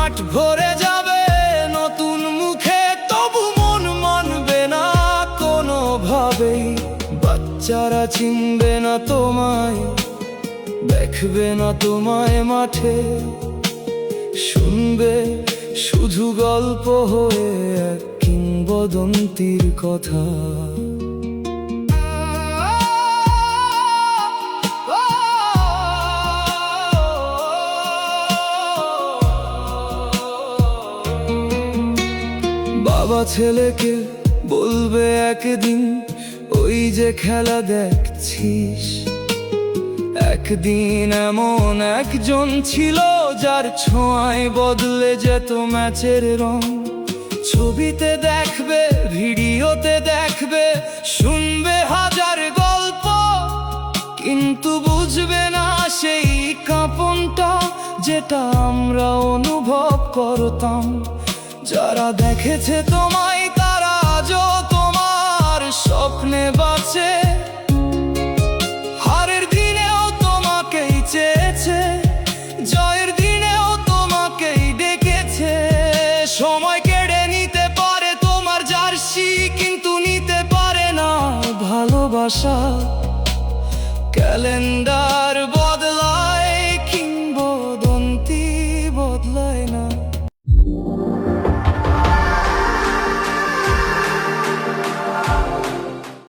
মাঠ ভরে যাবে নতুন মুখে, তবু মন মানবে না কোনোভাবেই। বাচ্চারা চিনবে না তোমায়, দেখবে না তোমায় মাঠে, শুনবে শুধু গল্প হয়ে এক কিংবদন্তির কথা। বাবা ছেলেকে বলবে একদিন, ওই যে খেলা দেখছিস, একদিন এমন একজন ছিল যার ছোঁয়ায় বদলে যেত ম্যাচের রং। ছবিতে দেখবে, ভিডিওতে দেখবে, শুনবে হাজার গল্প, কিন্তু বুঝবে না সেই কাঁপনটা যেটা আমরা অনুভব করতাম। যারা দেখেছে তোমায় তারা আজও তোমার স্বপ্নে বাঁচে, হারের দিনেও তোমাকেই চেয়েছে, জয়ের দিনেও তোমাকেই ডেকেছে। সময় কেড়ে নিতে পারে তোমার জার্সি, কিন্তু নিতে পারে না ভালোবাসা। ক্যালেন্ডার বদলায়, কিংবদন্তি বদলায় না।